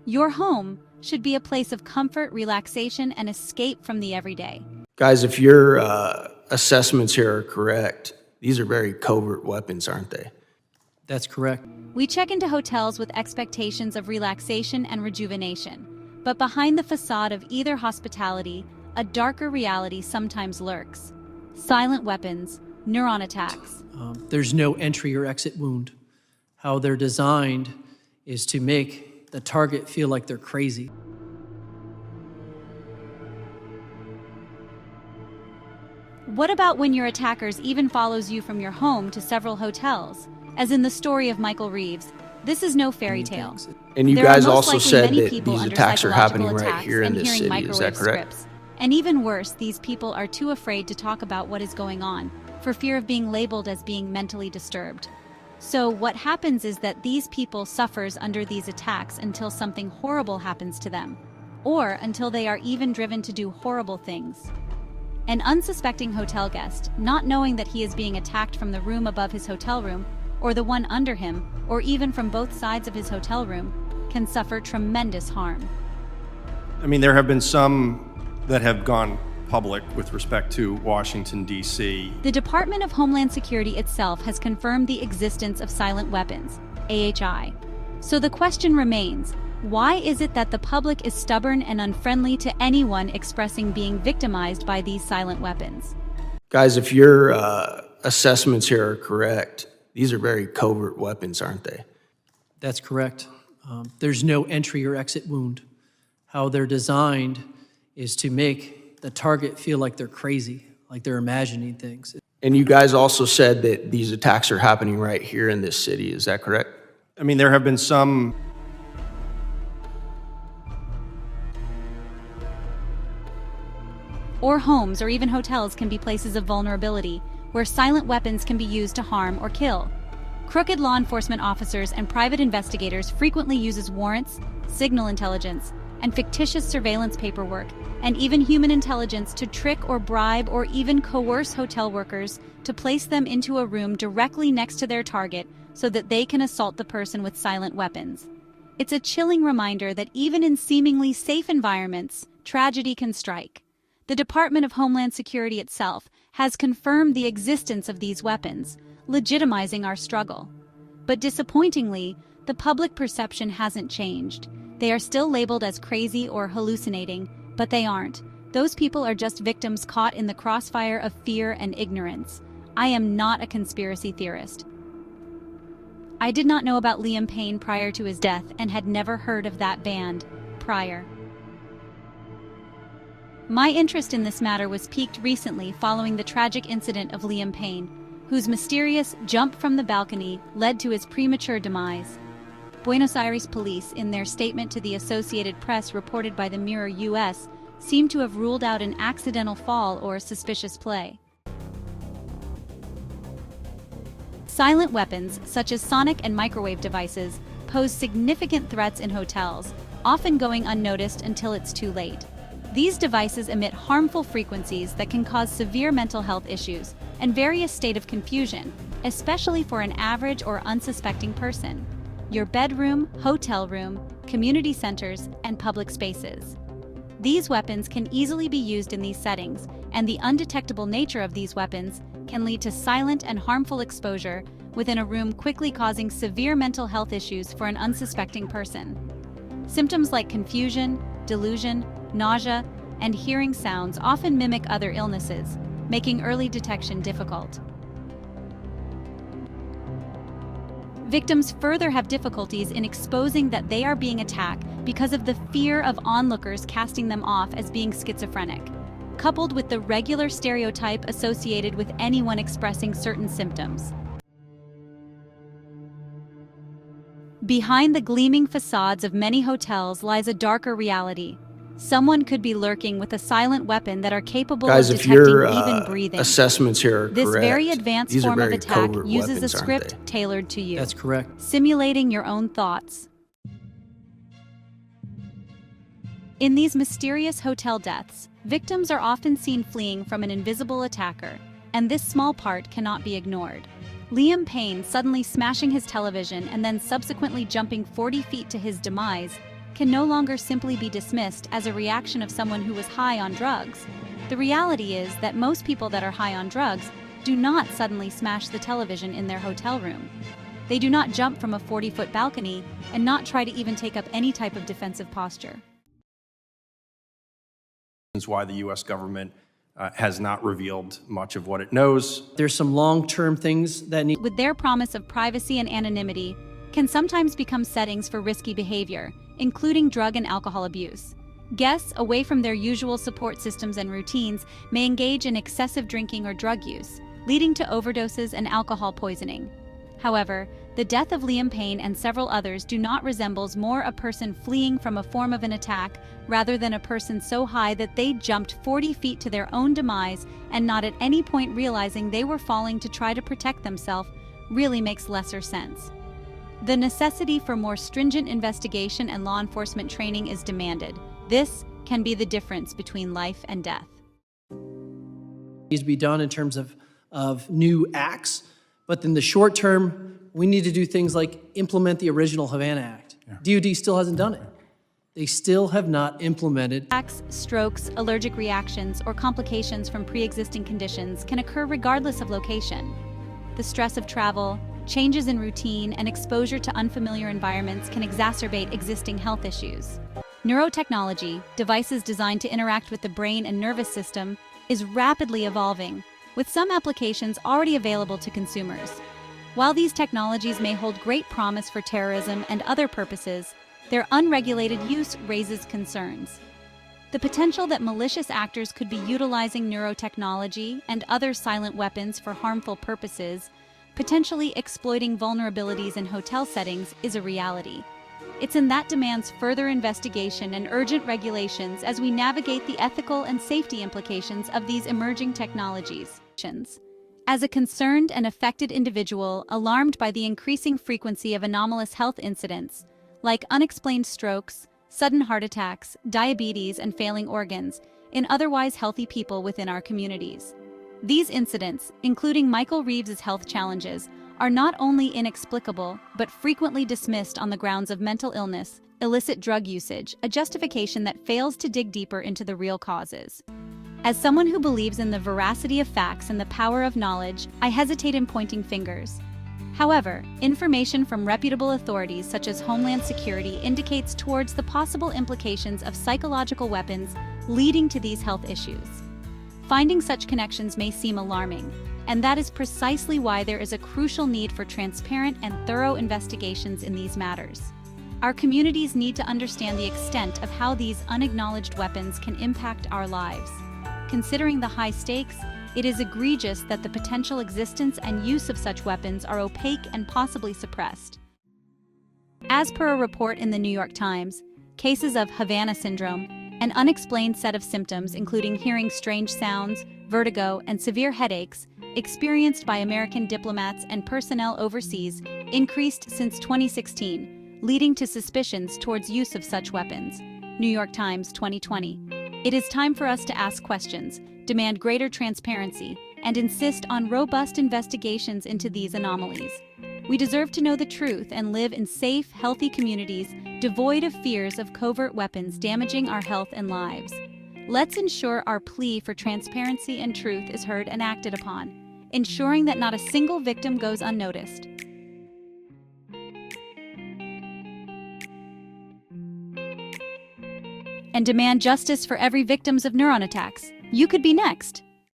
Your home should be a place of comfort, relaxation, and escape from the everyday. Guys, if your assessments here are correct, these are very covert weapons, aren't they? That's correct. We check into hotels with expectations of relaxation and rejuvenation, but behind the facade of either hospitality, a darker reality sometimes lurks. Silent weapons, neuron attacks. There's no entry or exit wound. How they're designed is to make the target feel like they're crazy. What about when your attackers even follows you from your home to several hotels? As in the story of Michael Reeves, this is no fairy tale. And you There are guys most also likely said many that people these under attacks are happening psychological right attacks here in and this hearing city. Is that microwave correct? scripts. And even worse, these people are too afraid to talk about what is going on, for fear of being labeled as being mentally disturbed. So what happens is that these people suffers under these attacks until something horrible happens to them, or until they are even driven to do horrible things. An unsuspecting hotel guest, not knowing that he is being attacked from the room above his hotel room, or the one under him, or even from both sides of his hotel room, can suffer tremendous harm. I mean, there have been some that have gone public with respect to Washington, D.C. The Department of Homeland Security itself has confirmed the existence of silent weapons, AHI. So the question remains, why is it that the public is stubborn and unfriendly to anyone expressing being victimized by these silent weapons? Guys, if your assessments here are correct, these are very covert weapons, aren't they? That's correct. There's no entry or exit wound. How they're designed is to make the target feel like they're crazy, like they're imagining things. And you guys also said that these attacks are happening right here in this city. Is that correct? I mean, there have been some. Or homes or even hotels can be places of vulnerability, where silent weapons can be used to harm or kill. Crooked law enforcement officers and private investigators frequently uses warrants, signal intelligence, and fictitious surveillance paperwork, and even human intelligence to trick or bribe or even coerce hotel workers to place them into a room directly next to their target so that they can assault the person with silent weapons. It's a chilling reminder that even in seemingly safe environments, tragedy can strike. The Department of Homeland Security itself has confirmed the existence of these weapons, legitimizing our struggle. But disappointingly, the public perception hasn't changed. They are still labeled as crazy or hallucinating, but they aren't. Those people are just victims caught in the crossfire of fear and ignorance. I am not a conspiracy theorist. I did not know about Liam Payne prior to his death and had never heard of that band prior. My interest in this matter was piqued recently following the tragic incident of Liam Payne, whose mysterious jump from the balcony led to his premature demise. Buenos Aires police, in their statement to the Associated Press reported by the Mirror US, seem to have ruled out an accidental fall or suspicious play. Silent weapons, such as sonic and microwave devices, pose significant threats in hotels, often going unnoticed until it's too late. These devices emit harmful frequencies that can cause severe mental health issues and various state of confusion, especially for an average or unsuspecting person. Your bedroom, hotel room, community centers, and public spaces. These weapons can easily be used in these settings, and the undetectable nature of these weapons can lead to silent and harmful exposure within a room, quickly causing severe mental health issues for an unsuspecting person. Symptoms like confusion, delusion, nausea, and hearing sounds often mimic other illnesses, making early detection difficult. Victims further have difficulties in exposing that they are being attacked because of the fear of onlookers casting them off as being schizophrenic, coupled with the regular stereotype associated with anyone expressing certain symptoms. Behind the gleaming facades of many hotels lies a darker reality. Someone could be lurking with a silent weapon that are capable Guys, of if detecting your even breathing. assessments here are This correct, very advanced these are form of very attack covert uses a weapons, aren't script they? tailored to you, That's correct. simulating your own thoughts. In these mysterious hotel deaths, victims are often seen fleeing from an invisible attacker, and this small part cannot be ignored. Liam Payne suddenly smashing his television and then subsequently jumping 40 feet to his demise can no longer simply be dismissed as a reaction of someone who was high on drugs. The reality is that most people that are high on drugs do not suddenly smash the television in their hotel room. They do not jump from a 40-foot balcony and not try to even take up any type of defensive posture. Why the U.S. government has not revealed much of what it knows. There's some long-term things that need With their promise of privacy and anonymity, can sometimes become settings for risky behavior, including drug and alcohol abuse. Guests, away from their usual support systems and routines, may engage in excessive drinking or drug use, leading to overdoses and alcohol poisoning. However, the death of Liam Payne and several others do not resembles more a person fleeing from a form of an attack rather than a person so high that they jumped 40 feet to their own demise and not at any point realizing they were falling to try to protect themselves really makes lesser sense. The necessity for more stringent investigation and law enforcement training is demanded. This can be the difference between life and death. needs to be done in terms of new acts, but in the short term, we need to do things like implement the original Havana Act. DOD still hasn't done it. They still have not implemented. Attacks, strokes, allergic reactions, or complications from pre-existing conditions can occur regardless of location. The stress of travel, changes in routine, and exposure to unfamiliar environments can exacerbate existing health issues. Neurotechnology, devices designed to interact with the brain and nervous system, is rapidly evolving, with some applications already available to consumers. While these technologies may hold great promise for terrorism and other purposes, their unregulated use raises concerns. The potential that malicious actors could be utilizing neurotechnology and other silent weapons for harmful purposes, potentially exploiting vulnerabilities in hotel settings, is a reality. It's in that demands further investigation and urgent regulations as we navigate the ethical and safety implications of these emerging technologies. As a concerned and affected individual alarmed by the increasing frequency of anomalous health incidents, like unexplained strokes, sudden heart attacks, diabetes, and failing organs, in otherwise healthy people within our communities. These incidents, including Michael Reeves's health challenges, are not only inexplicable, but frequently dismissed on the grounds of mental illness, illicit drug usage, a justification that fails to dig deeper into the real causes. As someone who believes in the veracity of facts and the power of knowledge, I hesitate in pointing fingers. However, information from reputable authorities such as Homeland Security indicates towards the possible implications of psychological weapons leading to these health issues. Finding such connections may seem alarming, and that is precisely why there is a crucial need for transparent and thorough investigations in these matters. Our communities need to understand the extent of how these unacknowledged weapons can impact our lives. Considering the high stakes, it is egregious that the potential existence and use of such weapons are opaque and possibly suppressed. As per a report in the New York Times, cases of Havana syndrome, an unexplained set of symptoms including hearing strange sounds, vertigo, and severe headaches, experienced by American diplomats and personnel overseas, increased since 2016, leading to suspicions towards use of such weapons. New York Times, 2020. It is time for us to ask questions, demand greater transparency, and insist on robust investigations into these anomalies. We deserve to know the truth and live in safe, healthy communities devoid of fears of covert weapons damaging our health and lives. Let's ensure our plea for transparency and truth is heard and acted upon, ensuring that not a single victim goes unnoticed. And demand justice for every victims of neuron attacks. You could be next.